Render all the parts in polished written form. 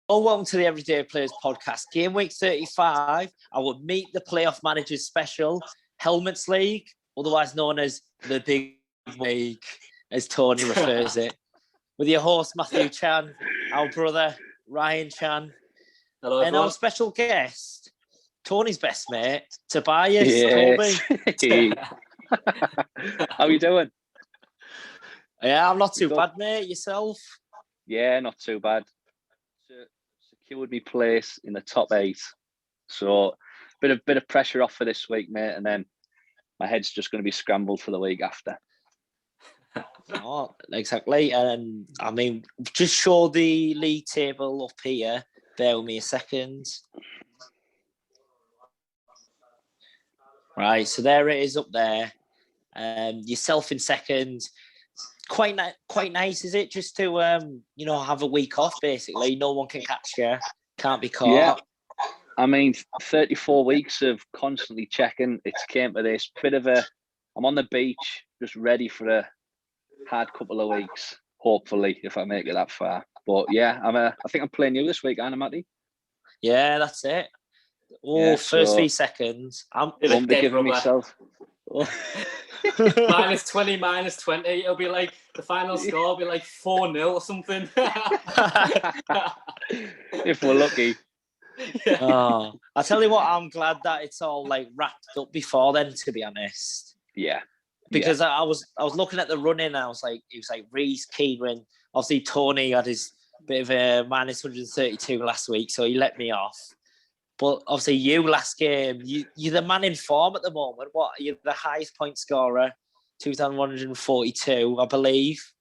Welcome to the Everyday Players podcast. Game week 35, our Meet the Playoff Managers special, Helmets League, otherwise known as the Big Week, as Tony refers it. With your host, Matthew Chan, our brother, Ryan Chan, hello, and everyone. our special guest, Tony's best mate, Tobias, Toby. How you doing? Yeah, I'm not too bad, mate. Yourself? Yeah, not too bad. Secured me place in the top 8, so bit of pressure off for this week, mate, and then my head's just going to be scrambled for the week after. Oh, exactly. And I mean, just show the league table up here. Bear with me a second. Right, so there it is up there. Yourself in second. Quite nice, is it? Just to have a week off. Basically, no one can catch you. Can't be caught. Yeah, I mean, 34 weeks of constantly checking. It's came to this bit of a. I'm on the beach, just ready for a hard couple of weeks. Hopefully, if I make it that far. But yeah, I think I'm playing you this week, Anna Matty. Yeah, that's it. Oh, Yeah, first 3 seconds. I'm giving myself. -20, -20. It'll be like the final score will be like 4-0 or something. If we're lucky. Yeah. Oh, I tell you what, I'm glad that it's all like wrapped up before then, to be honest. Yeah. Because I was looking at the running and I was like, it was like Reece, Keenan. Obviously Tony had his bit of a -132 last week, so he let me off. But obviously, you last game, you're the man in form at the moment. What? You're the highest point scorer, 2,142, I believe.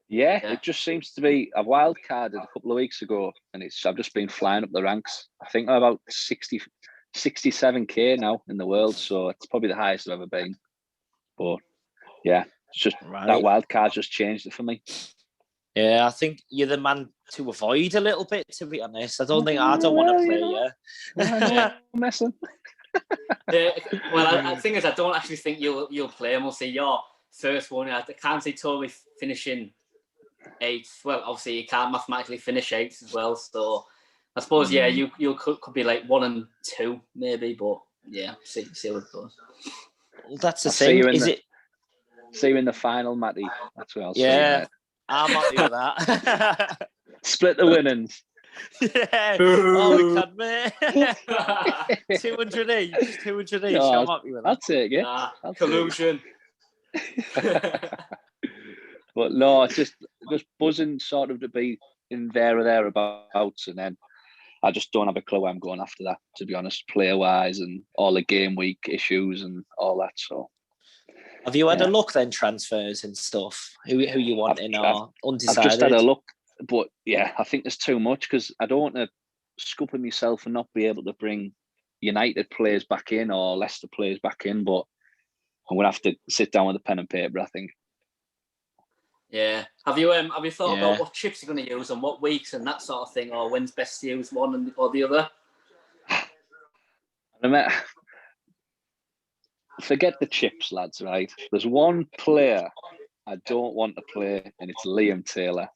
Yeah, it just seems to be. I wildcarded a couple of weeks ago, and I've just been flying up the ranks. I think I'm about 67k now in the world, so it's probably the highest I've ever been. But yeah, it's just that wildcard just changed it for me. Yeah, I think you're the man to avoid a little bit, to be honest. I don't want to play you. Messing. Well, the thing is, I don't actually think you'll play him. We'll see your first one. I can't see Toby finishing 8th. Well, obviously you can't mathematically finish 8th as well. So I suppose you could be like 1 and 2 maybe, but yeah, see how it goes. Well, that's the thing. See you in the final, Matty. That's where I'll see you. Yeah. I'm happy with that. Split the winnings. Yeah. Oh, we can, mate. 200 each. 200 each. Oh, I'm happy with that. I'll take it. Collusion. But no, it's just buzzing sort of to be in there or thereabouts, and then I just don't have a clue where I'm going after that, to be honest, player-wise and all the game week issues and all that, so. Have you had a look then, transfers and stuff? Who you want or undecided? I've just had a look, but yeah, I think there's too much because I don't want to scupper myself and not be able to bring United players back in or Leicester players back in, but I'm going to have to sit down with a pen and paper, I think. Yeah. Have you thought about what chips you're going to use and what weeks and that sort of thing, or when's best to use one or the other? Forget the chips, lads, right? There's one player I don't want to play, and it's Liam Taylor.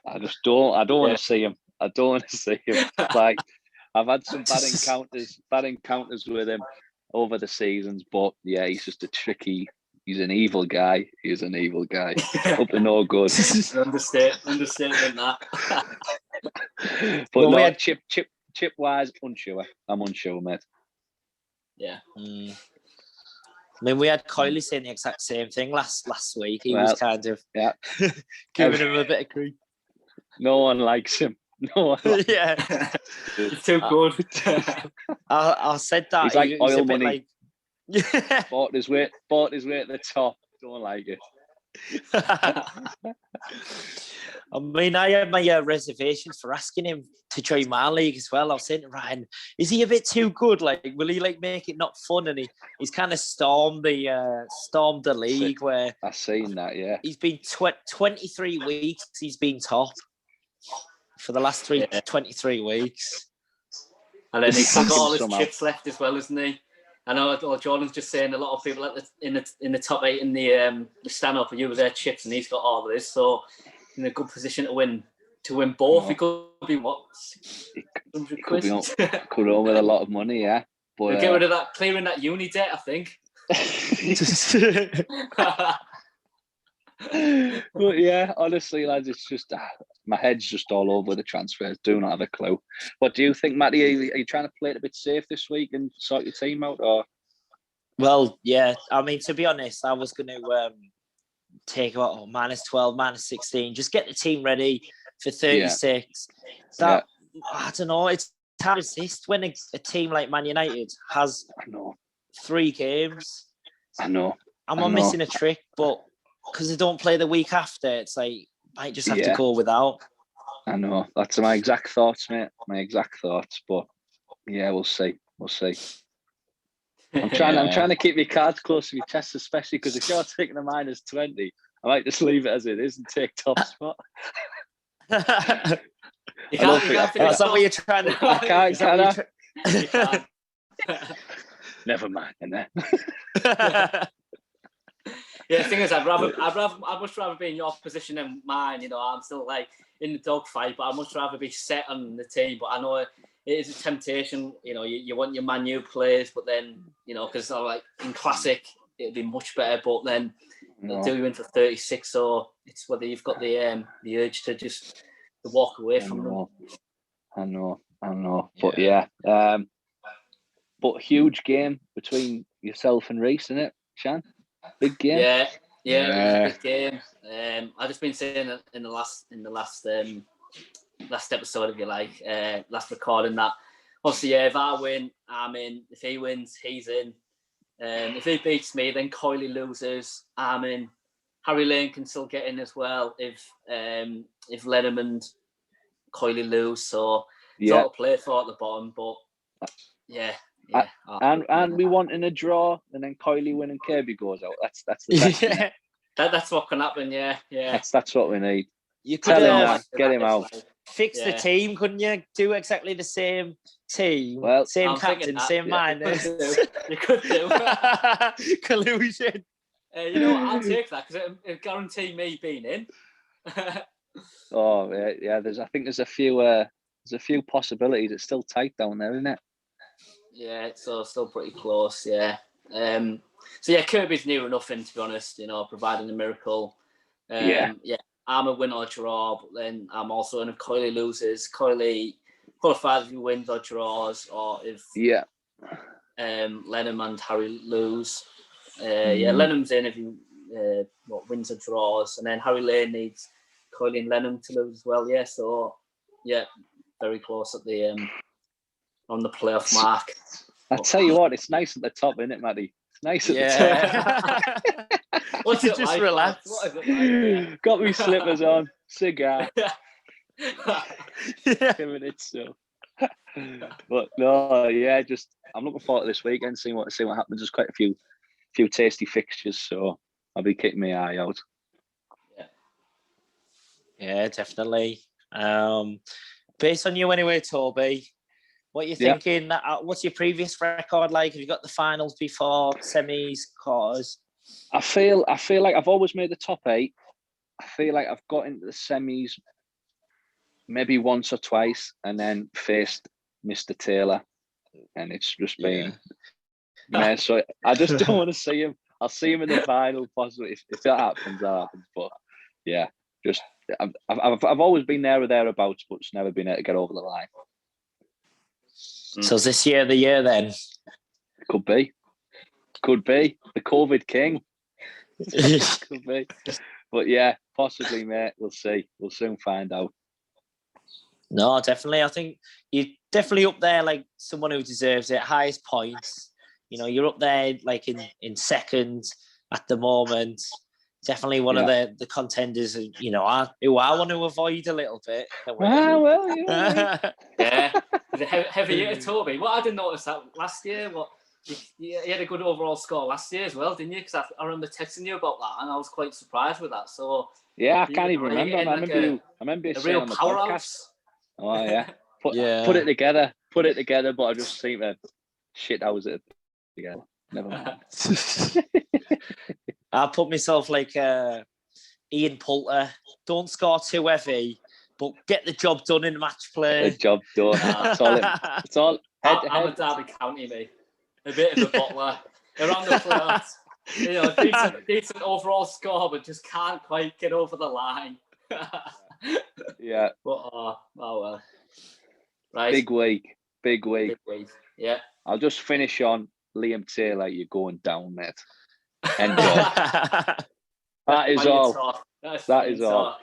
I don't want to see him. I don't want to see him. Like, I've had some bad encounters with him over the seasons, but yeah, he's just he's an evil guy. He's an evil guy. Up to no good. Understatement that. But we had chip wise, unsure. I'm unsure, mate. Yeah. I mean, we had Coyley saying the exact same thing last week. He was kind of giving him a bit of grief. No one likes him. No one likes him. It's too good. I said that. He's like oil money. Bought his way at the top. Don't like it. I mean, I had my reservations for asking him to join my league as well. I was saying to Ryan, is he a bit too good? Like, will he make it not fun? And he's kind of stormed the league where I've seen that. Yeah, he's been 23 weeks. He's been top for the last 23 weeks. And then he's got all his chips left as well, isn't he? I know Jordan's just saying a lot of people in the top 8 in the stand up and use their chips, and he's got all of this, so in a good position to win to win both, it could be what, 100 Could be quid? could on with a lot of money, yeah. But Get rid of that, clearing that uni debt, I think. But yeah, honestly, lads, it's just my head's just all over the transfers. Do not have a clue. What do you think, Matty? Are you trying to play it a bit safe this week and sort your team out, or? Well, yeah. I mean, to be honest, I was going to take about -12, -16. Just get the team ready for 36. Yeah. I don't know. It's hard to resist when a team like Man United has 3 games. I know. I'm missing a trick, but because they don't play the week after, it's like might just have to go without. I know. That's my exact thoughts, mate. My exact thoughts. But yeah, we'll see. We'll see. I'm trying to keep my cards close to my chest, especially because if you're taking a -20, I might just leave it as it is and take top spot. That's not what you're trying to. I can't. Never mind. Yeah, the thing is, I'd much rather be in your position than mine. You know, I'm still like in the dogfight, but I'd much rather be set on the team. But I know it is a temptation. You know, you want your Man U players, but then because like in Classic, it'd be much better. But then they'll do you in for 36, so it's whether you've got the urge to just to walk away from them. I know. But yeah, but huge game between yourself and Reece, isn't it, Shan? Big game. Yeah, it was a big game. I've just been saying in the last episode, if you like, last recording, that obviously, if I win, I'm in. If he wins, he's in. If he beats me, then Coyley loses, I'm in. Harry Lane can still get in as well if Lenham and Coyley lose. So it's all to play for at the bottom, but yeah. And we want in a draw, and then Coyley win and Kirby goes out. That's the best. That's what can happen. Yeah. That's what we need. You could tell him that. Get him out. Fix the team, couldn't you? Do exactly the same team, same captain, same minders. You could do collusion. You know what? I'll take that because it guarantee me being in. Oh yeah. I think there's a few possibilities. It's still tight down there, isn't it? Yeah, it's still pretty close. Yeah. So yeah, Kirby's near enough in, to be honest. Providing a miracle. Yeah. I'm a win or draw, but then I'm also in if Coyley loses. Coyley qualifies if he wins or draws, or if Lenham and Harry lose. Lenham's in if he wins or draws, and then Harry Lane needs Coyley and Lenham to lose as well. Yeah, so yeah, very close at the on the playoff mark. I tell you what, it's nice at the top, isn't it, Maddie? It's nice at the top. What's it just like? relax. What is it like? Got me slippers on, cigar. 2 minutes so. But no, just I'm looking forward to this weekend, seeing what happens. There's quite a few tasty fixtures, so I'll be keeping my eye out. Yeah, definitely. Based on you anyway, Toby, what are you thinking? What's your previous record like? Have you got the finals before, semis, quarters? I feel like I've always made the top 8. I feel like I've got into the semis maybe once or twice, and then faced Mr. Taylor, and it's just been so I just don't want to see him. I'll see him in the final possibly if that happens. But yeah, just I've always been there or thereabouts, but just never been able to get over the line. So is this year the year then? Could be the COVID king. Could be, but yeah, possibly, mate. We'll see. We'll soon find out. No, definitely. I think you're definitely up there, like someone who deserves it. Highest points. You're up there, like in second at the moment. Definitely one of the contenders. Who I want to avoid a little bit. Yeah. Heavy year, Toby. Well, I didn't notice that last year. You had a good overall score last year as well, didn't you? Because I remember texting you about that, and I was quite surprised with that. So yeah, I can't even remember. I remember you saying on the podcast. Oh yeah, put it together. But I just seem to shit. I was it together. Never mind. I put myself like Ian Poulter. Don't score too heavy, but get the job done in match play. The job done. That's all. It's all. I'm a Derby County, mate. A bit of a bottler. Around the playoffs. You know, decent overall score, but just can't quite get over the line. Yeah. But oh well. Right. Big week. Yeah. I'll just finish on Liam Taylor. You're going down, mate. Enjoy. That is all. That is all.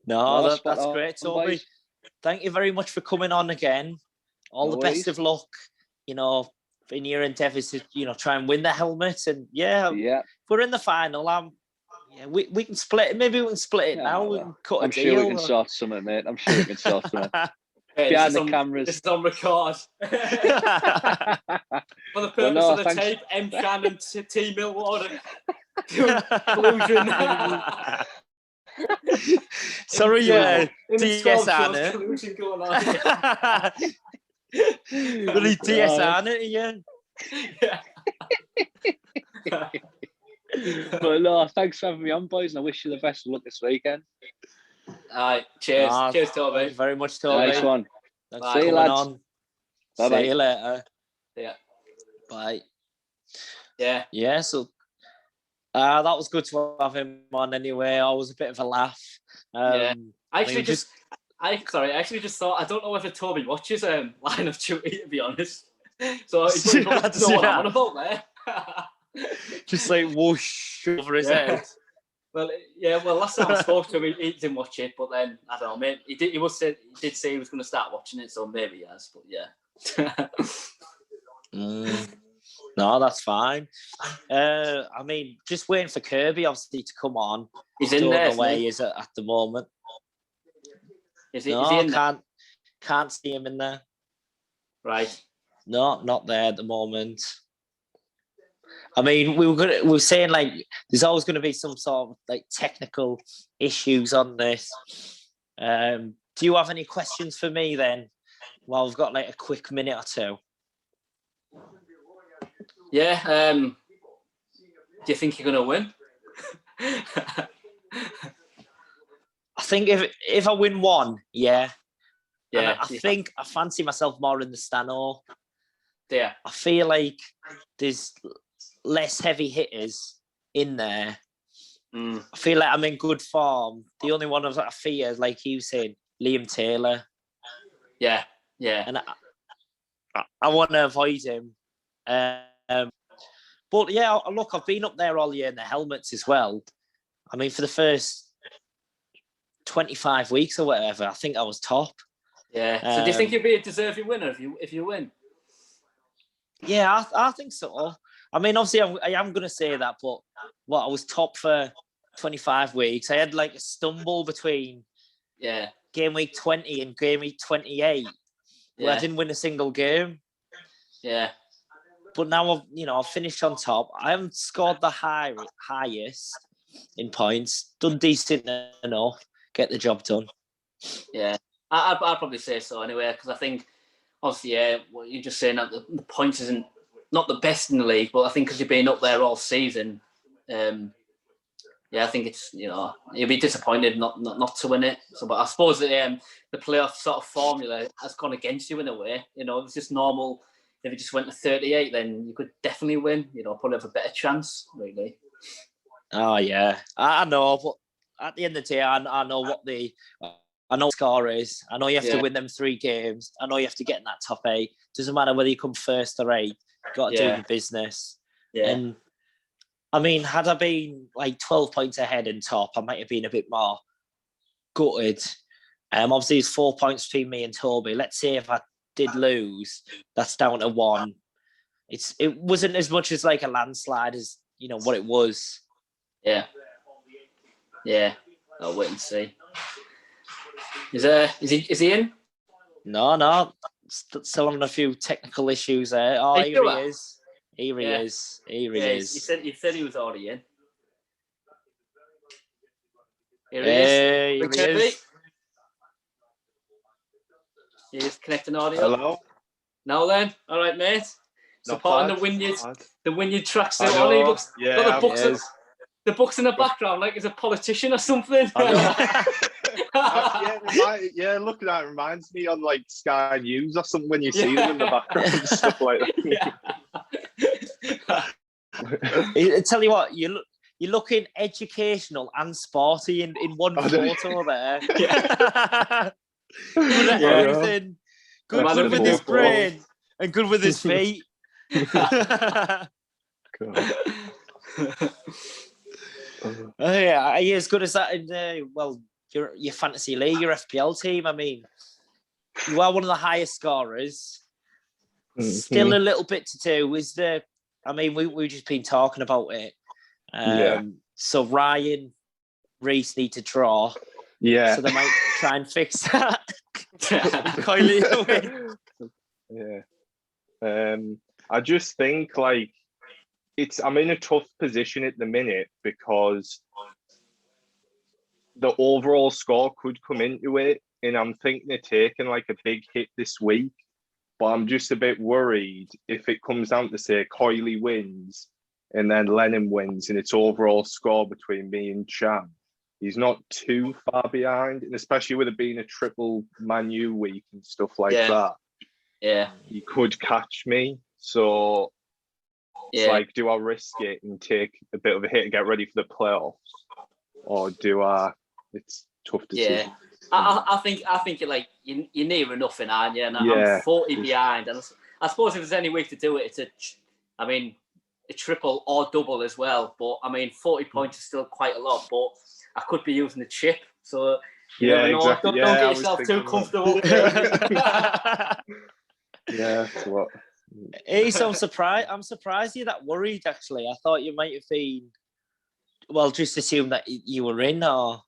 No, that's great, Toby. Thank you very much for coming on again. All the best of luck, you know, in your endeavours to, you know, try and win the helmet. And if we're in the final, we can split it. Maybe we can split it now. We can cut a deal. Sure we can sort something, mate. I'm sure we can sort something. Behind the cameras. This is on record. For the purpose of the tape, M. Chan and T. Millward. Collusion. Sorry, DSR collusion going on. Really DSR it again. But no, thanks for having me on, boys, and I wish you the best of luck this weekend. All right, cheers. Cheers, Toby. Thank you very much, Toby. Nice one. Thanks See you, lads. Bye-bye. See you later. Yeah. Bye. Yeah. Yeah, so that was good to have him on anyway. Always a bit of a laugh. I actually just thought, I don't know whether Toby watches Line of Duty, to be honest. So he's probably know what I'm on about there. Just like whoosh over his head. Well, last time I spoke to him, he didn't watch it, but then, I don't know, maybe he did say he was going to start watching it, so maybe he has, but yeah. No, that's fine. I mean, just waiting for Kirby, obviously, to come on. He's in there. Where he is at the moment. Is he in there? Can't see him in there. Right. No, not there at the moment. I mean, we were saying like there's always going to be some sort of like technical issues on this. Do you have any questions for me then? Well, we've got like a quick minute or two. Yeah. Do you think you're going to win? I think if I win one, yeah. Yeah. I think I fancy myself more in the Stano. Yeah. I feel like there's less heavy hitters in there. I feel like I'm in good form. The only one I fear, like you said, Liam Taylor. Yeah. And I want to avoid him. But yeah, look, I've been up there all year in the helmets as well. I mean, for the first 25 weeks or whatever, I think I was top. Yeah. So do you think you'll be a deserving winner if you win? Yeah, I think so. I mean, obviously, I am going to say that, but I was top for 25 weeks. I had like a stumble between game week 20 and game week 28 where I didn't win a single game. Yeah. But now I've finished on top. I haven't scored the highest in points. Done decent enough. Get the job done. Yeah, I'd probably say so anyway, because I think obviously, what you're just saying that the points isn't not the best in the league, but I think because you've been up there all season, I think it's you'll be disappointed not to win it. So, but I suppose the playoff sort of formula has gone against you in a way. You know, it's just normal. If you just went to 38, then you could definitely win. You know, probably have a better chance, really. Oh yeah, I know, but at the end of the day, I know what the score is. I know you have to win them 3 games. I know you have to get in that top 8. Doesn't matter whether you come first or 8. You've got to do your business. Yeah. And I mean, had I been like 12 points ahead in top, I might have been a bit more gutted. Obviously, it's 4 points between me and Toby. Let's say if I did lose, that's down to 1. It wasn't as much as like a landslide as what it was. Yeah. I'll wait and see. Is he in? No. Still having a few technical issues there. Oh, here he is. Here he is. He said he was already in. Here he is. He's connecting audio. Hello. Now then, all right, mate. Supporting the Wynyard tracksuit on. Got the books. the books in the background like he's a politician or something. Yeah, look at that. It reminds me on like Sky News or something when you see them in the background and stuff like that. I tell you what, you're looking educational and sporty in one photo there. Good at everything. Good with his brain and good with his feet. Are you as good as that in your fantasy league, your FPL team? I mean, you are one of the highest scorers. Still a little bit to do. We've just been talking about it. So Ryan, Reece need to draw. Yeah. So they might try and fix that. Kylie away. Yeah. I just think like I'm in a tough position at the minute because the overall score could come into it, and I'm thinking of taking like a big hit this week. But I'm just a bit worried if it comes down to say Coyley wins and then Lennon wins, and it's overall score between me and Chan. He's not too far behind, and especially with it being a triple Man U week and stuff like that. Yeah, he could catch me. So it's like, do I risk it and take a bit of a hit to get ready for the playoffs, or do I? It's tough to see. I think you're like you're near enough in, aren't you? And I'm 40 behind, and I suppose if there's any way to do it, it's a triple or double as well. But 40 points is still quite a lot. But I could be using the chip, so exactly. Don't get yourself too comfortable. That's what. Ace, I'm surprised you're that worried. Actually, I thought you might have been. Well, just assume that you were in, or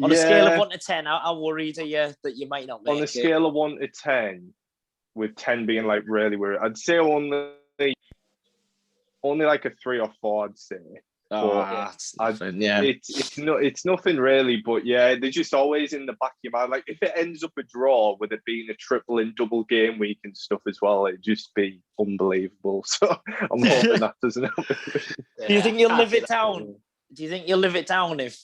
on a scale of 1 to 10, how worried are you that you might not make it? On a scale of 1 to 10, with 10 being like really worried, I'd say only like a 3 or 4. I'd say. It's nothing really, but they're just always in the back of your mind. Like if it ends up a draw with it being a triple and double game week and stuff as well, it'd just be unbelievable. So I'm hoping that doesn't happen. Do you think you'll live it down? Do you think you'll live it down if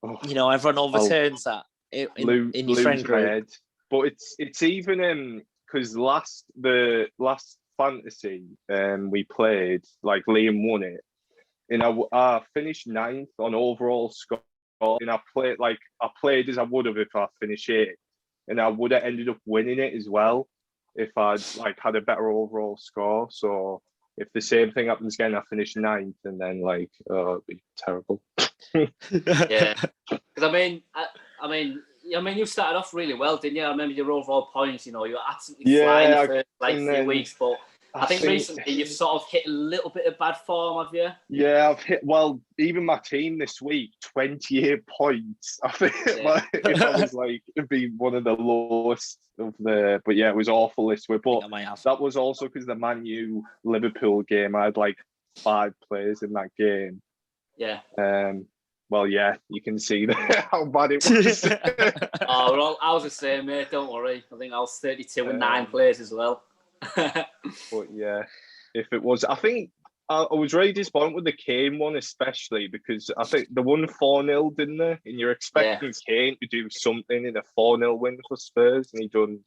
everyone overturns that in your friend group? But it's even because the last fantasy we played, like Liam won it. And I finished 9th on overall score, and I played as I would have if I finished 8th, and I would have ended up winning it as well if I'd had a better overall score. So if the same thing happens again, I finish 9th, and then it'd be terrible. Because you started off really well, didn't you? I remember your overall points. You were absolutely flying the first few weeks, but I think recently you've sort of hit a little bit of bad form, have you? Yeah, I've hit. Well, even my team this week, 28 points. I think if I was it'd be one of the lowest of the. But it was awful this week. But that was also because the Man U Liverpool game. I had 5 players in that game. Yeah. You can see how bad it was. I was the same, mate. Don't worry. I think I was 32 with 9 players as well. But if it was, I think I was really disappointed with the Kane one, especially because I think they won 4-0, didn't they? And you're expecting Kane to do something in a 4-0 win for Spurs, and he done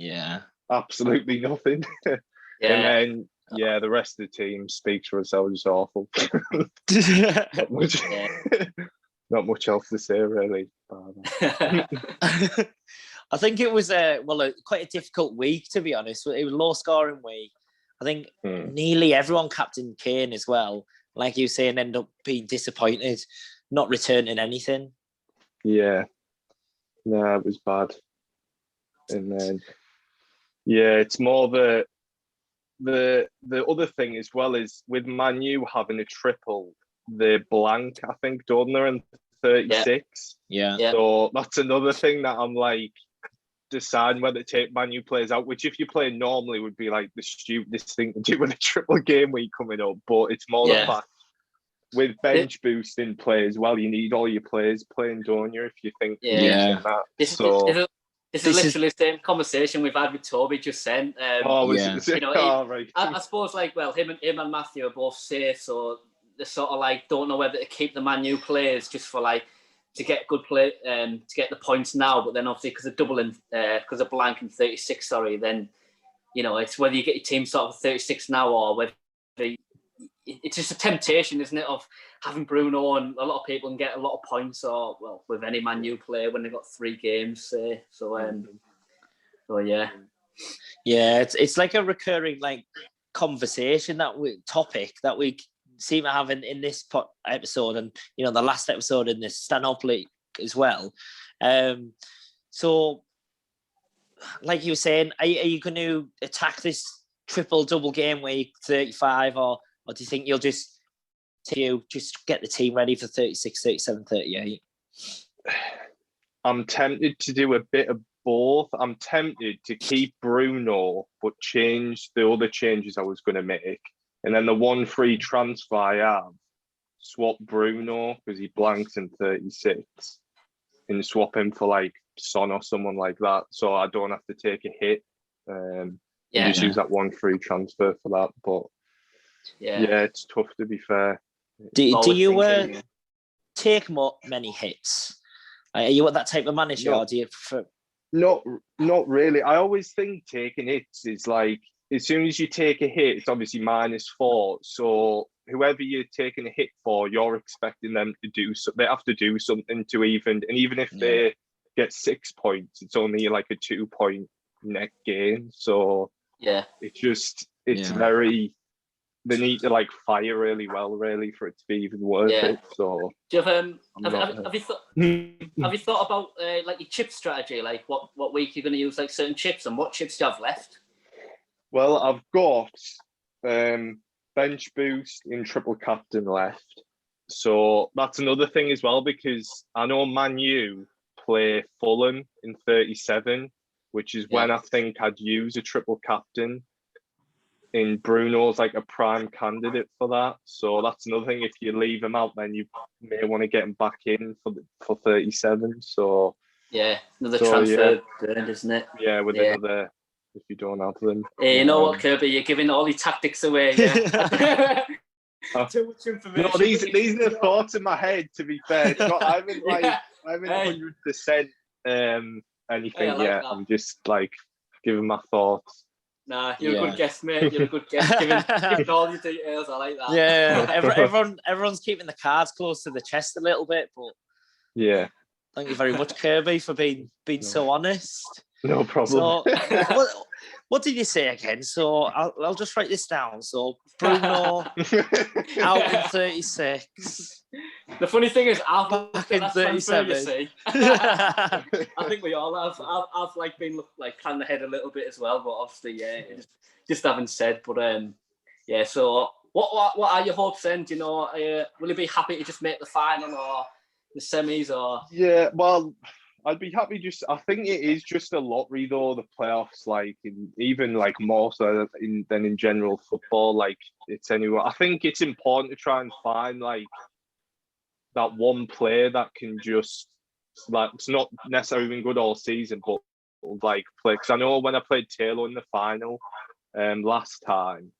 absolutely nothing. And then the rest of the team speaks for itself. It's awful. Not much else to say, really. I think it was quite a difficult week, to be honest. It was a low scoring week. I think nearly everyone captained Kane as well. Like you say, and end up being disappointed, not returning anything. Yeah. No, it was bad. And then it's more the other thing as well is with Man U having a triple, they're blank, I think, don't they, in 36? Yeah. So that's another thing that I'm deciding whether to take Man U players out, which if you play normally would be the stupidest thing to do with a triple game week coming up. But it's more the fact with bench boosting players, you need all your players playing, don't you? If you think that. This is literally the same conversation we've had with Toby just then. Right. I suppose him and Matthew are both safe, so they sort of like don't know whether to keep the Man U players just for like to get good play, to get the points now, but then obviously because of doubling, because of blank and 36, sorry, then it's whether you get your team sort of 36 now or whether it's just a temptation, isn't it, of having Bruno, and a lot of people can get a lot of points, or well, with any Man U player when they've got 3 games, say. So yeah. Yeah, it's like a recurring like conversation topic that we seem to have in this episode, and the last episode in this stand-up league as well. So, like you were saying, are you going to attack this triple-double game week 35, or do you think you'll just get the team ready for 36, 37, 38? I'm tempted to do a bit of both. I'm tempted to keep Bruno, but change the other changes I was going to make. And then the one free transfer I have, swap Bruno because he blanks in 36, and swap him for like Son or someone like that, so I don't have to take a hit. Just use that one free transfer for that. But yeah, it's tough, to be fair. Do you take many hits? Are you that type of manager, or do you prefer? Not really. I always think taking hits is like, as soon as you take a hit, it's obviously -4. So whoever you're taking a hit for, you're expecting them to do so. They have to do something to even, and even if they get 6 points, it's only like a 2-point net gain. So it's very. They need to like fire really well, really, for it to be even worth it. So, do you have you thought about like your chip strategy? Like what week you're going to use like certain chips, and what chips do you have left? Well, I've got bench boost in triple captain left, so that's another thing as well, because I know Man U play Fulham in 37, which is when I think I'd use a triple captain. In Bruno's like a prime candidate for that, so that's another thing. If you leave him out, then you may want to get him back in for 37. So another transfer burn, isn't it? Yeah, with another, if you don't have them. You know what, Kirby? You're giving all your tactics away. Yeah. Too much information. No, these are the thoughts in my head. To be fair, I'm in 100% anything yet. I'm just like giving my thoughts. Nah, you're a good guest, mate. You're a good guest. Giving all your details. I like that. Yeah, everyone's keeping the cards close to the chest a little bit, but thank you very much, Kirby, for being so honest. No problem. So, what did you say again? So I'll just write this down. So Bruno out in 36. The funny thing is, I've back in 37. I think we all have. I've like been like planning ahead a little bit as well, but obviously, just haven't said. But So what are your hopes then? Do you know, will you be happy to just make the final or the semis or? Yeah, well, I'd be happy. I think it is just a lottery though, the playoffs, like even like more so than in general football. Like it's anywhere. I think it's important to try and find like that one player that can just like, it's not necessarily been good all season, but like play. Because I know when I played Taylor in the final last time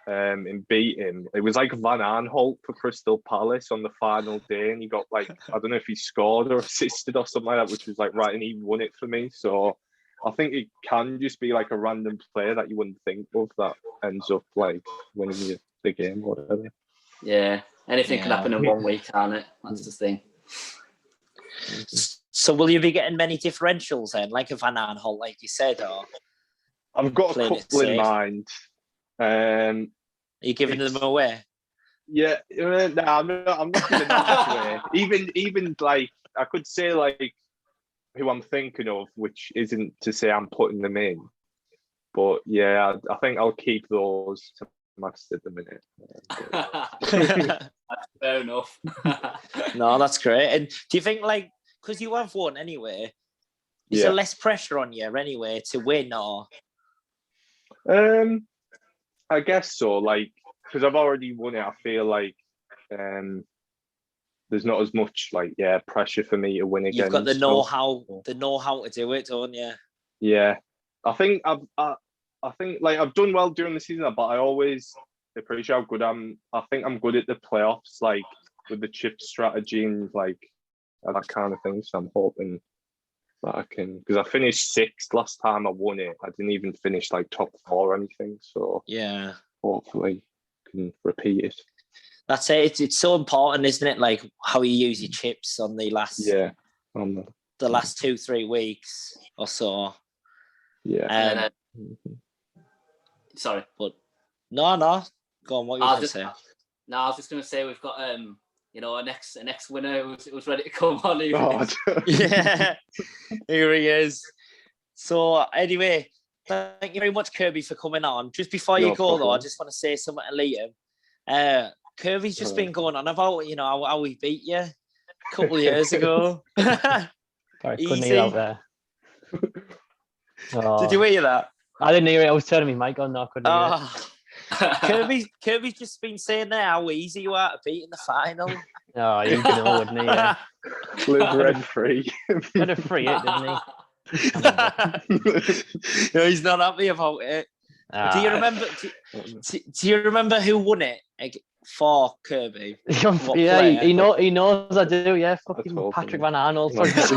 and beat him, it was like Van Aanholt for Crystal Palace on the final day, and he got like, I don't know if he scored or assisted or something like that, which was like right, and he won it for me. So I think it can just be like a random player that you wouldn't think of that ends up like winning the game or whatever. Yeah, anything can happen in 1 week, can't it? That's the thing. So will you be getting many differentials then, like a Van Aanholt, like you said, or? I've got a couple in mind. Are you giving them away? Yeah, no, I'm not giving them away. Even like I could say like who I'm thinking of, which isn't to say I'm putting them in, but yeah, I think I'll keep those to myself at the minute. Fair enough. No, that's great. And do you think like, because you have won anyway, is there less pressure on you anyway to win, or? I guess so. Like, because I've already won it, I feel like there's not as much like pressure for me to win again. You've got the know-how to do it, don't you? Yeah, I think I think like I've done well during the season, but I always They appreciate how good I think I'm good at the playoffs, like with the chip strategy and like that kind of thing. So I'm hoping that I can, because I finished sixth last time I won it. I didn't even finish like top 4 or anything. So yeah, hopefully I can repeat it. that's it. It's so important, isn't it? Like how you use your chips on the last the last 2-3 weeks or so. Yeah. Sorry, but no. Go on. What you going to say? No, I was just going to say we've got you know, a next winner who's ready to come on. Yeah, here he is. So anyway, thank you very much, Kirby, for coming on. Just before you go, though, I just want to say something to Liam. Kirby's just been going on about, you know, how we beat you a couple of years ago. Sorry, couldn't hear out there. Did you hear that? I didn't hear it. I was turning my mic on. No, I couldn't hear it. Kirby's just been saying there how easy you are to beat in the final. Oh, he'd know, wouldn't he? Yeah. Live rent free. Had a free hit, didn't he? No, he's not happy about it. Do you remember? Do you remember who won it for Kirby? Yeah, he knows I do. Yeah, fucking Patrick Van Arnold. He remembers.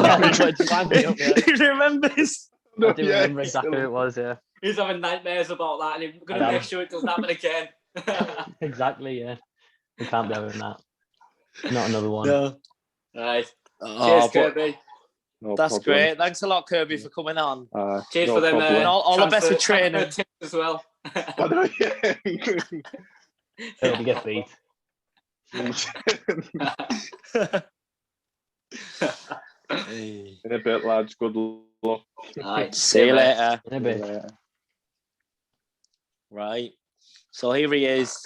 I do remember exactly who it was. Yeah. He's having nightmares about that, and he's going to make sure it doesn't happen again. Exactly. Yeah. We can't be having that. Not another one. No. Right. Cheers, Kirby. That's great. Thanks a lot, Kirby, for coming on. Cheers for them. All the best with training as well. Hope you get beat. In a bit, lads. Good luck. Right. See you later. In a bit. Right. So here he is,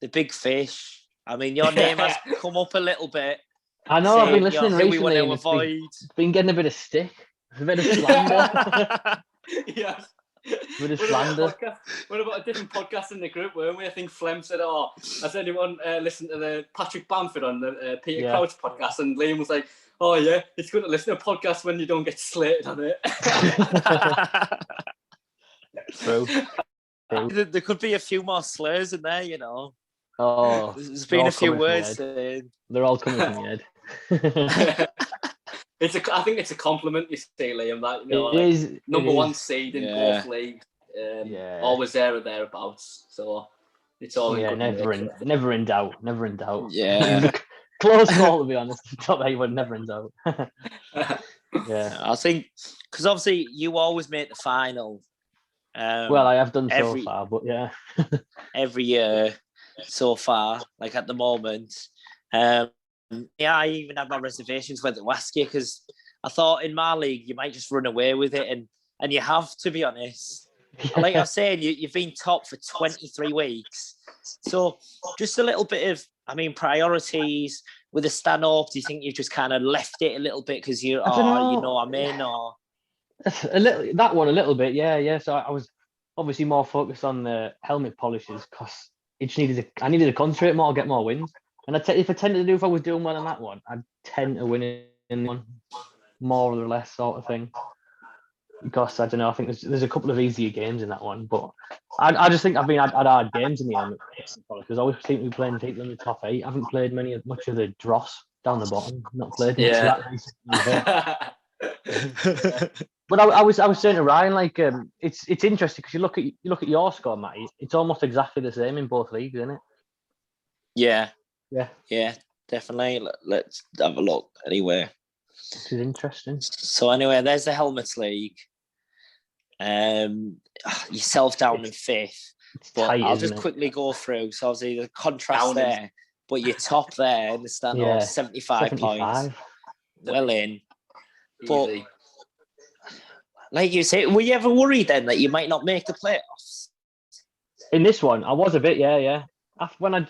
the big fish. I mean, your name has come up a little bit. I know, I've been listening recently. We want to avoid. Been getting a bit of stick, a bit of slander. Yes. A bit of slander. What about a different podcast in the group, weren't we? I think Flem said, "Oh, has anyone listened to the Patrick Bamford on the Peter Crouch podcast?" And Liam was like, "Oh yeah, it's good to listen to a podcast when you don't get slated on it." True. There could be a few more slurs in there, you know. Oh, there's been a few words. They're all coming from your head. I think it's a compliment, you see, Liam. That, you know, it is number one seed in both leagues. Always there or thereabouts. So it's all never in doubt. Never in doubt. Yeah. Close call, to be honest. Top 8 would never in doubt. Yeah, I think because obviously you always make the final. Well, I have done so far, but yeah, every year so far, like at the moment. I even had my reservations whether to ask you because I thought in my league you might just run away with it, and you have, to be honest. Like I was saying, you've been top for 23 weeks, so just a little bit of, I mean, priorities with the stand up. Do you think you just kind of left it a little bit because you know what I mean, or that one a little bit, yeah. So I was obviously more focused on the helmet polishes because I needed to concentrate more, get more wins. And if I was doing well in that one, I'd tend to win in one, more or less sort of thing. Because I don't know, I think there's a couple of easier games in that one, but I just think I've had hard games in the end because I always seem to be playing people in the top 8. I haven't played much of the dross down the bottom. Not played much of that recently. But I was saying to Ryan, like it's interesting because you look at your score, Matty. It's almost exactly the same in both leagues, isn't it? Yeah, definitely. Let's have a look anyway. This is interesting. So anyway, there's the Helmets League. Yourself down in 5th. But tight, I'll just quickly go through. So obviously the contrast there, but you're top there in the stand 75 points. Well in. But like you say, were you ever worried then that you might not make the playoffs? In this one, I was a bit, yeah. When I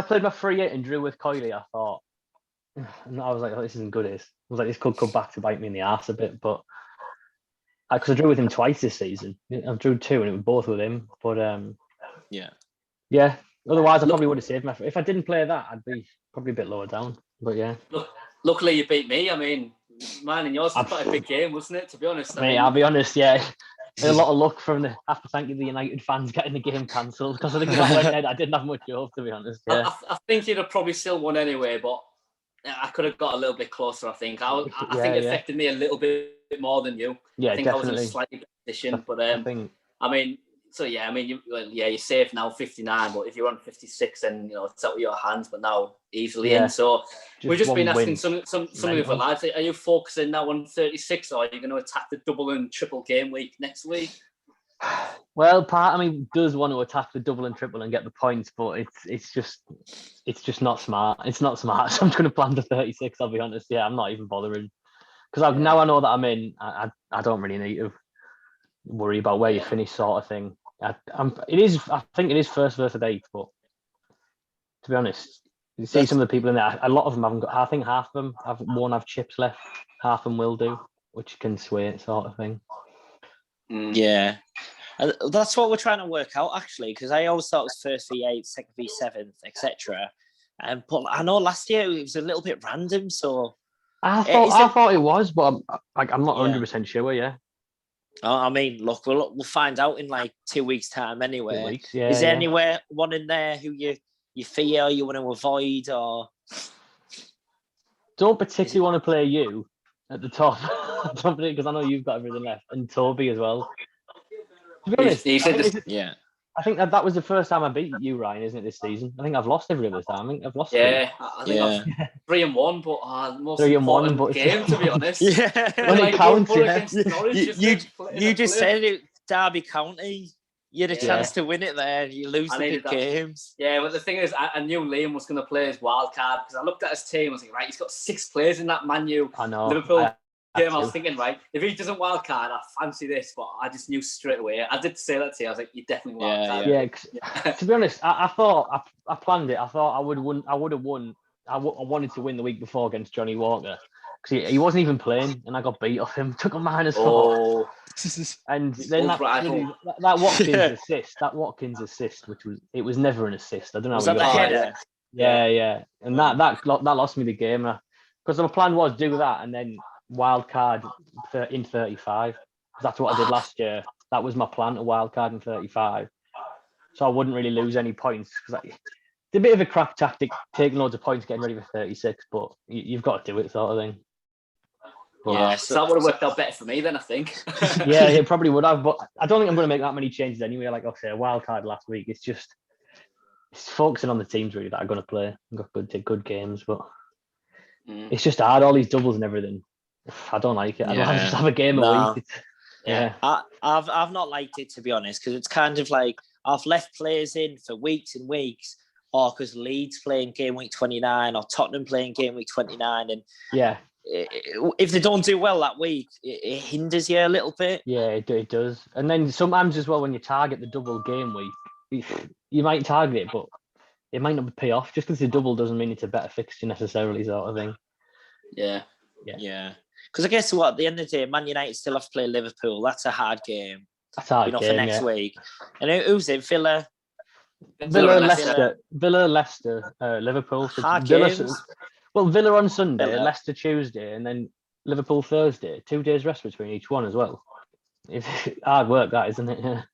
played my 3-8 and drew with Coyley, I thought, I was like, oh, this isn't good. I was like, this could come back to bite me in the arse a bit, but because I drew with him twice this season. I drew 2 and it was both with him, but yeah. Otherwise, I probably would have saved my. If I didn't play that, I'd be probably a bit lower down. But yeah. Luckily, you beat me. I mean, mine and yours was quite a big game, wasn't it? To be honest. I'll be honest. Yeah, A lot of luck from the. I have to thank you, the United fans getting the game cancelled, because I think if that went ahead, I didn't have much hope, to be honest. Yeah. I think you'd have probably still won anyway, but I could have got a little bit closer. I think. I think it affected me a little bit more than you. Yeah, I think definitely. I was in a slightly better position, but I think. I mean, so yeah, I mean, you're safe now, 59. But if you're on 56, then it's out of your hands. But now easily in. So we've just been asking some of the other lads. Are you focusing now on 36, or are you going to attack the double and triple game week next week? Well, part of me does want to attack the double and triple and get the points, but it's just not smart. It's not smart. So I'm just going to plan to 36. I'll be honest. Yeah, I'm not even bothering, because now I know that I'm in. I don't really need to worry about where you finish, sort of thing. I think it is first versus eighth, but to be honest, you see some of the people in there. A lot of them haven't got. I think half of them won't have chips left. Half of them will do, which can sway it, sort of thing. Yeah. That's what we're trying to work out, actually, because I always thought it was first v 8th, second v 7th, etc. But I know last year it was a little bit random, so I thought it was, but I'm not 100% sure. Yeah. I mean, look, we'll find out in like 2 weeks' time anyway. 2 weeks, yeah. Is there anywhere one in there who you fear you want to avoid, or don't particularly want to play you at the top? Because I know you've got everything left, and Toby as well. To be honest, I think that was the first time I beat you, Ryan, isn't it, this season? I think I've lost every other time. I think I've lost. Yeah, I think I've 3-1, but most 3-1, important but game, to be honest. Yeah, when it counts, you just said it, Derby County. You had a chance to win it there, and you lose the big games. Yeah, but the thing is, I knew Liam was going to play his wild card, because I looked at his team. I was like, right, he's got 6 players in that Man U Liverpool game. I was thinking, right, if he doesn't wild card, I fancy this. But I just knew straight away. I did say that to you. I was like, you definitely wild card. Yeah. To be honest, I thought I planned it. I thought I would have won. I wanted to win the week before against Johnny Walker, because he wasn't even playing, and I got beat off him. Took a -4. And then that Watkins assist, which was never an assist. I don't know. Was that the header? Yeah. And that lost me the game, because my plan was do that and then wild card in 35. That's what I did last year. That was my plan, to wild card in 35, so I wouldn't really lose any points, because it's a bit of a crap tactic, taking loads of points, getting ready for 36, but you've got to do it, sort of thing. But, so that would have worked out better for me then, I think. Yeah, it probably would have, but I don't think I'm going to make that many changes anyway. Like I say, a wild card last week. It's focusing on the teams really that are going to play. I've got good games, but it's just hard, all these doubles and everything. I don't like it. I'd rather just have a game a week. I've not liked it, to be honest, because it's kind of like I've left players in for weeks and weeks, or because Leeds playing game week 29 or Tottenham playing game week 29, and if they don't do well that week, it hinders you a little bit. Yeah, it does. And then sometimes as well, when you target the double game week, you might target it, but it might not pay off. Just because the double doesn't mean it's a better fixture necessarily, sort of thing. Yeah. Because I guess at the end of the day, Man United still have to play Liverpool. That's a hard game. That's a hard game, for next week. And who's it? Villa, Leicester, Liverpool. Hard games. Well, Villa on Sunday, Leicester Tuesday, and then Liverpool Thursday. 2 days rest between each one as well. It's hard work, that, isn't it?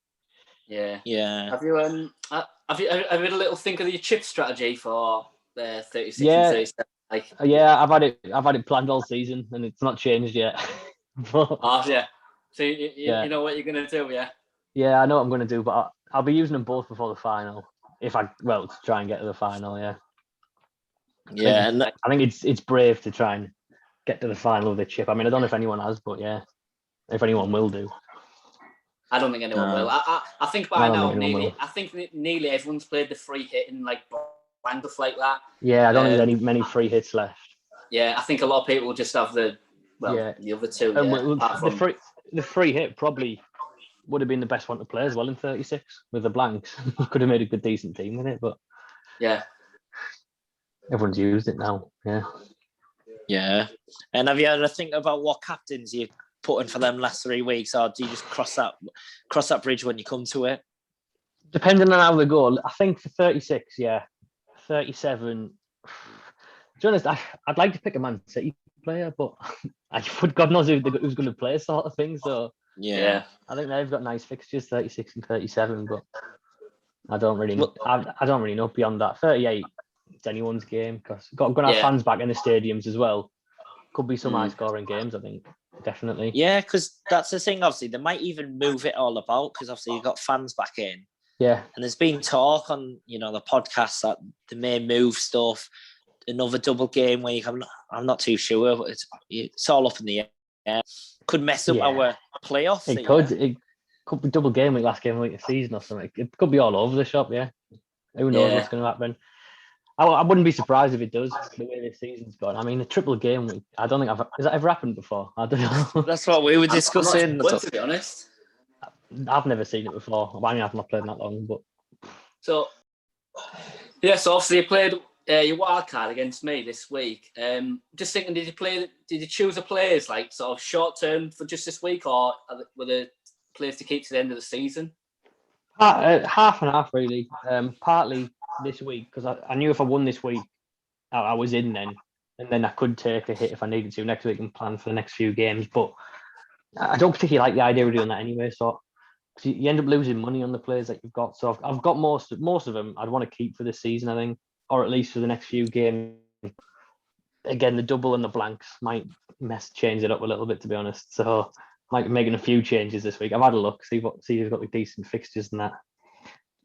Yeah. Have you had a little think of your chip strategy for the 36 and 37? Yeah, I've had it planned all season, and it's not changed yet. So you know what you're gonna do, yeah? Yeah, I know what I'm gonna do, but I'll be using them both before the final. To try and get to the final, yeah. Yeah, I think it's brave to try and get to the final with a chip. I mean, I don't know if anyone has, but yeah, if anyone will do. I don't think anyone will. I think by now, nearly everyone's played the free hit and like stuff like that. Yeah, I don't think there's many free hits left. Yeah, I think a lot of people just have the other two. The free hit probably would have been the best one to play as well in 36 with the blanks. Could have made a good, decent team with it, but everyone's used it now. Yeah. And have you had to think about what captains you put in for them last 3 weeks, or do you just cross that bridge when you come to it? Depending on how they go, I think for 36, 37. To be honest, I'd like to pick a Man City player, but God knows who's going to play, sort of thing. So Yeah. I think they've got nice fixtures, 36 and 37, but I don't really, Well- I don't really know beyond that. 38, it's anyone's game because going to have fans back in the stadiums as well. Could be some high-scoring games, I think, definitely. Yeah, because that's the thing. Obviously, they might even move it all about because obviously you've got fans back in. Yeah, And there's been talk on the podcast that they may move stuff. Another double game week. I'm not too sure, but it's all up in the air. Could mess up our playoffs. It could be double game week, last game week of the season or something. It could be all over the shop. Yeah, who knows what's going to happen? I wouldn't be surprised if it does, the way this season's gone. I mean, a triple game week, I don't think has that ever happened before? I don't know. That's what we were discussing. I'm not sure, to be honest. I've never seen it before. I mean, I've not played that long, but... So obviously you played your wild card against me this week. Just thinking, did you choose the players like sort of short term for just this week, or were the players to keep to the end of the season? Half and half, really. Partly this week, because I knew if I won this week, I was in then, and then I could take a hit if I needed to next week and plan for the next few games. But I don't particularly like the idea of doing that anyway. So you end up losing money on the players that you've got. So I've got most of them I'd want to keep for this season, I think, or at least for the next few games. Again, the double and the blanks might change it up a little bit, to be honest. So might be making a few changes this week. I've had a look, see who's got the decent fixtures than that.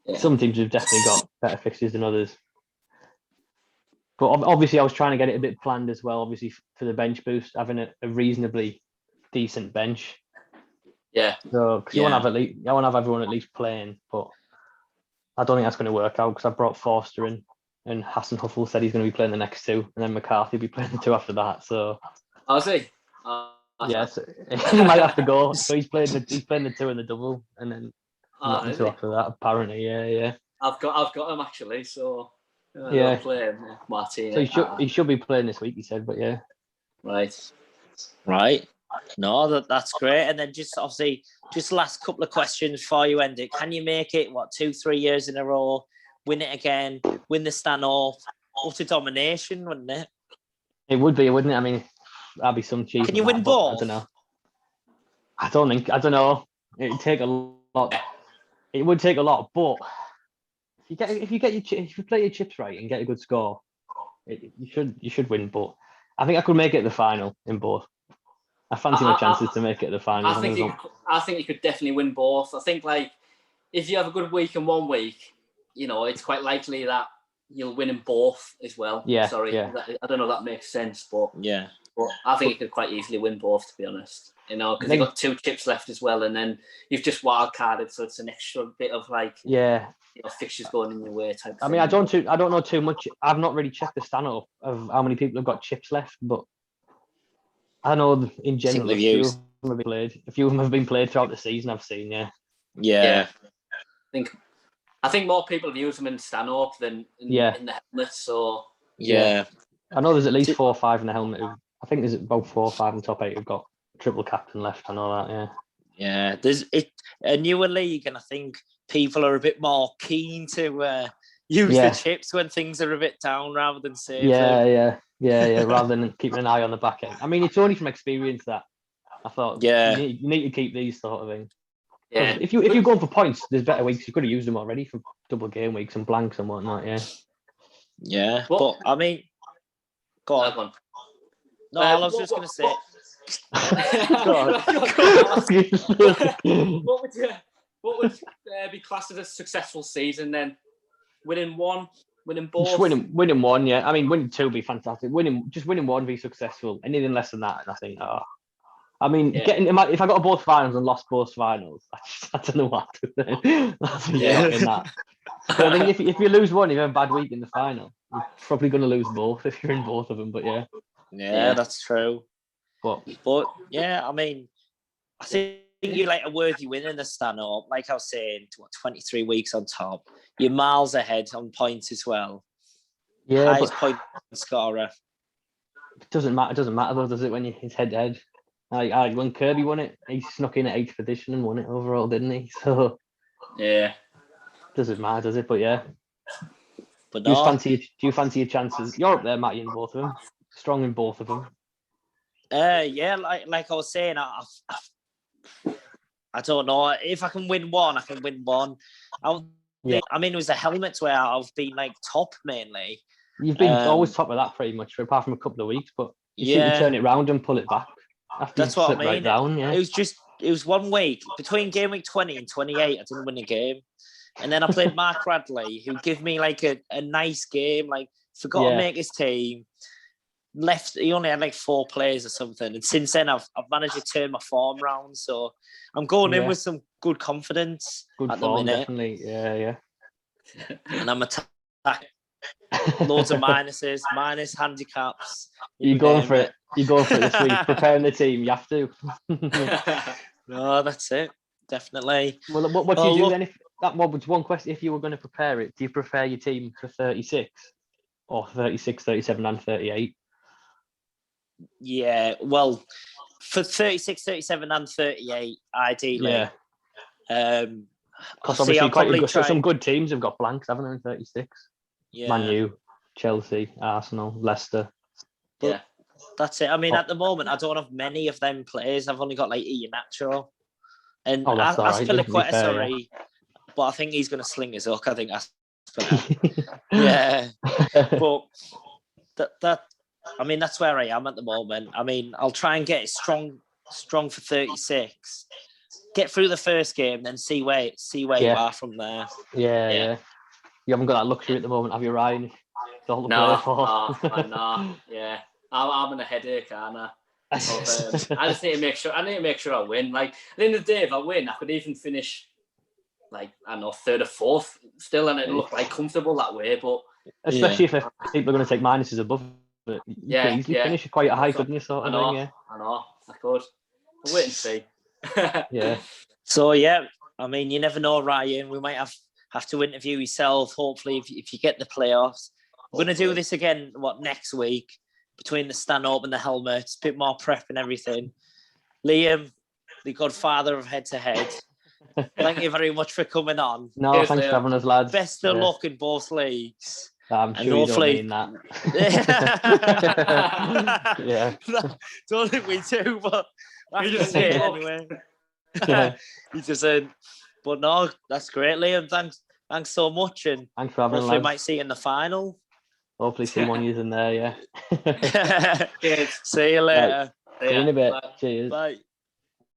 Yeah. Some teams have definitely got better fixtures than others. But obviously, I was trying to get it a bit planned as well. Obviously, for the bench boost, having a reasonably decent bench. Yeah. So because I want to have everyone at least playing, but I don't think that's going to work out because I brought Forster in, and Hassan Huffle said he's going to be playing the next two, and then McCarthy will be playing the two after that. So. Oh, is he? Yes, he might have to go. So he's playing the two in the double, and then two after that. Apparently, yeah. I've got him actually. So playing Martin. So he should be playing this week. He said, but yeah. Right. No, that's great. And then just obviously, just last couple of questions before you end it. Can you make it 2-3 years in a row? Win it again? Win the stand-off? Utter domination, wouldn't it? It would be, wouldn't it? I mean, that'd be some cheap. Can you win both? I don't know. I don't know. It'd take a lot. It would take a lot, but if you play your chips right and get a good score, you should win. But I think I could make it the final in both. I fancy my chances to make it the final. I think you could definitely win both. I think if you have a good week in 1 week, it's quite likely that you'll win in both as well. Yeah. Sorry, yeah. I don't know if that makes sense, but yeah. But I think you could quite easily win both, to be honest. Because you've got 2 chips left as well, and then you've just wild carded, so it's an extra bit of fixtures going in your way type. I mean, I don't know too much. I've not really checked the stand-up of how many people have got chips left, but I know in general a few of them have been played throughout the season. I've seen, yeah. I think more people have used them in stand-up than in the helmet. So yeah. I know there's at least 4 or 5 in the helmet. I think there's about 4 or 5 in the top 8 who've got triple captain left. I know that, yeah. Yeah, there's a newer league, and I think people are a bit more keen to use the chips when things are a bit down rather than save them. Yeah. Rather than keeping an eye on the back end. I mean, it's only from experience that I thought you need to keep these sort of things. Yeah. If you're going for points, there's better weeks. You could have used them already for double game weeks and blanks and whatnot. Yeah. Yeah, but I mean, go on. No, I was just going to say. What would be classed as a successful season then? Winning one, winning both. Just winning one, yeah. I mean, winning 2 would be fantastic. Winning one would be successful. Anything less than that, I think. I mean, if I got to both finals and lost both finals, I don't know what to do. That. So I think if you lose one, you have a bad week in the final. You're probably going to lose both if you're in both of them. But yeah, that's true. But yeah, I mean, I think you're like a worthy winner in the stand-up. Like I was saying, 23 weeks on top. You're miles ahead on points as well. Yeah, highest point scorer. It doesn't matter though, does it? When it's head-to-head. When Kirby won it, he snuck in at 8th position and won it overall, didn't he? So yeah, doesn't matter, does it? But yeah. But do you fancy your chances? You're up there, Matty, in both of them. Strong in both of them. Yeah, like I was saying, I don't know if I can win one. I can win one. I mean, it was the helmets where I've been like top mainly. You've been always top of that pretty much, apart from a couple of weeks. But you seem to turn it round and pull it back. After That's what I mean. Right down, yeah. It was 1 week between game week 20 and 28. I didn't win a game, and then I played Mark Bradley, who gave me like a nice game. Like forgot to make his team. He only had like 4 players or something, and since then I've managed to turn my form round. So I'm going in with some good confidence good at form, the minute. Definitely, yeah. And I'm attacking loads of minuses, minus handicaps. You're going for it. You're going for it this week. Preparing the team, you have to. No, that's it. Definitely. Well, what do you do then? If that was one question, if you were going to prepare it, do you prepare your team for 36 or 36, 37, and 38? Yeah, well, for 36, 37, and 38, ideally. Yeah. Because obviously, some good teams have got blanks, haven't they, in 36? Yeah. Man U, Chelsea, Arsenal, Leicester. But that's it. I mean, at the moment, I don't have many of them players. I've only got like Iheanacho and Aspilicueta, sorry. But I think he's going to sling his hook. I think Aspilicueta. Yeah. But I mean, that's where I am at the moment. I mean, I'll try and get it strong for 36. Get through the first game, then see where you are from there. Yeah. You haven't got that luxury at the moment, have you, Ryan? No. Yeah. I'm in a headache, aren't I? I just need to make sure. I need to make sure I win. Like at the end of the day, if I win, I could even finish like I don't know, 3rd or 4th still, and it look like comfortable that way. But especially if people are going to take minuses above it, you could easily finish quite a high, couldn't you? Sort of thing. Yeah. I know. I could. I'll wait and see. Yeah. So yeah, I mean, you never know, Ryan. We might have to interview yourself. Hopefully, if you get the playoffs, we're going to do this again. Next week between the stand-up and the helmets, a bit more prep and everything. Liam, the godfather of head-to-head. Thank you very much for coming on. No, thanks for having us, lads. Best of luck in both leagues. I'm sure you don't mean that. Yeah. Don't think we do, but I just say it anyway. Yeah. He just said, but no, that's great, Liam. Thanks so much, and thanks for having us. Hopefully, might see you in the final. Hopefully, someone is in there. Yeah. See you later. Right. See you in a bit. Bye. Cheers. Bye.